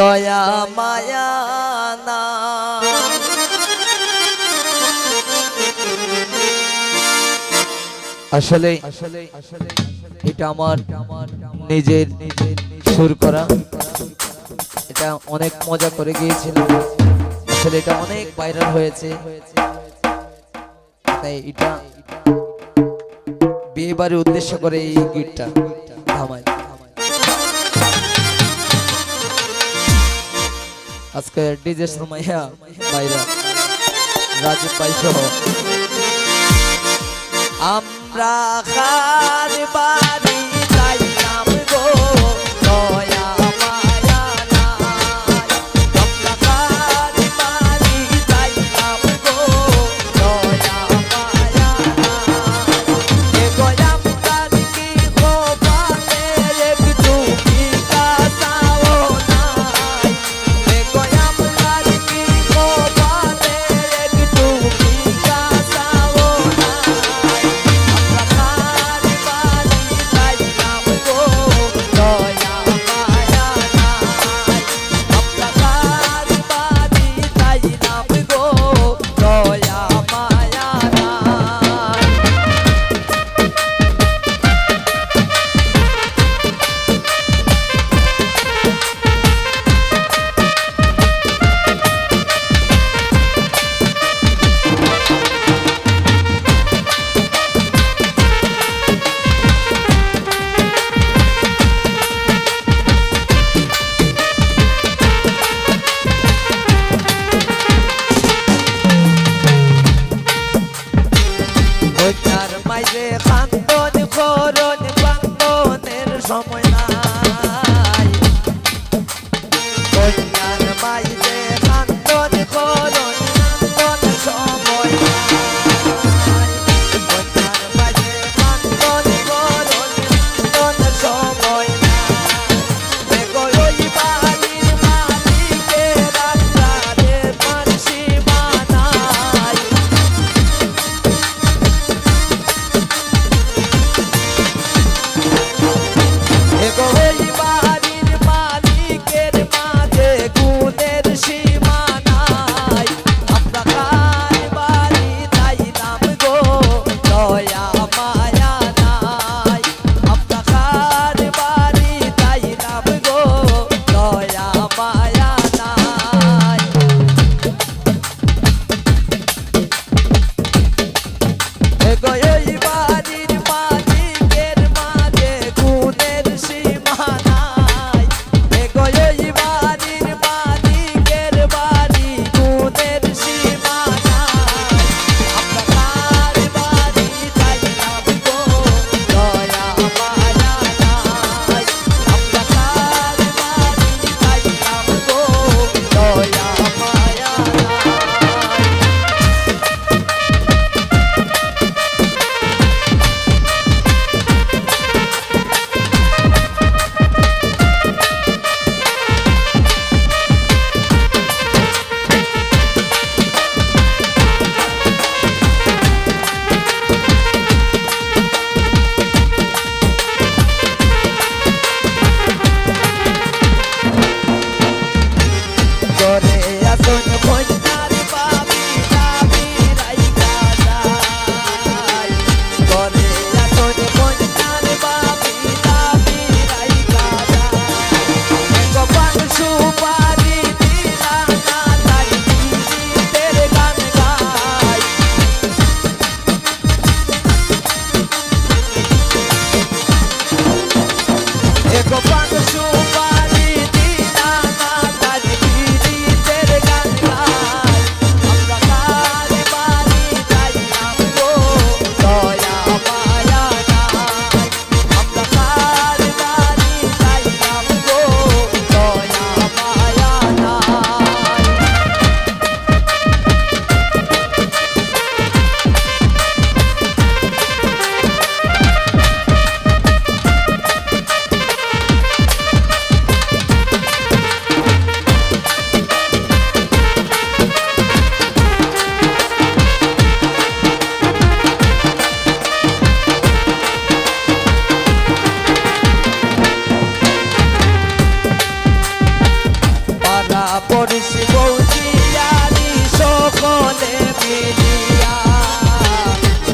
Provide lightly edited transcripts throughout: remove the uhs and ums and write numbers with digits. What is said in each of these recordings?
দয়া মায়া না আসলে এটা আমার নিজের সুর করা এটা অনেক মজা করে গিয়েছিলাম আসলে এটা অনেক ভাইরাল হয়েছে তাই এটা বিয়ে বাড়ির উদ্দেশ্য করে এই গীতটা থামাই আজকে ডিজে সুমাইয়া ভাইরা রাজু ভাই সহ আমরা খার বাড়ি যাইলাম গো দয়া মায়া নাই আমরা খার বাড়ি যাইলাম গো দয়া মায়া নাই এ গয়া মুরাদ কি খোবালে একটু বিকাশাও নাই এ গয়া মুরাদ কি খোবালে একটু বিকাশাও নাই পড়শি বৌজিয়ারি সকলে মিলিয়া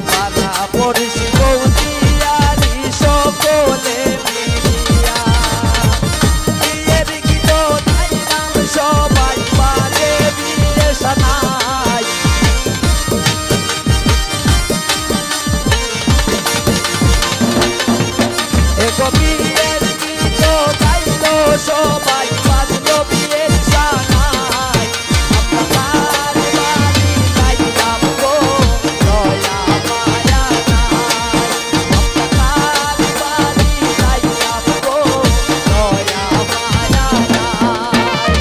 পাড়া পড়শি বৌজিয়ারি সকলে মিলিয়া বিয়ের গীত গাইলাম সবাই বাজে বিয়ে সানাই এগো বিয়ের গীত গাইলো সবাই বাজলো বিয়ের সানাই আমরা কার বাড়ি গাইলাম গো দয়া মায়া নাই আমরা কার বাড়ি গাইলাম গো দয়া মায়া নাই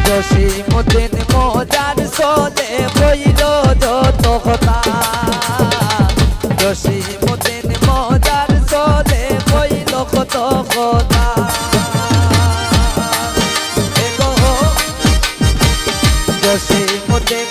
জসিমুদ্দিন মজার সোলে বইল যত কথা জসিমুদ্দিন মজার সোলে বইল কত কথা এগো জসিমুদ্দিন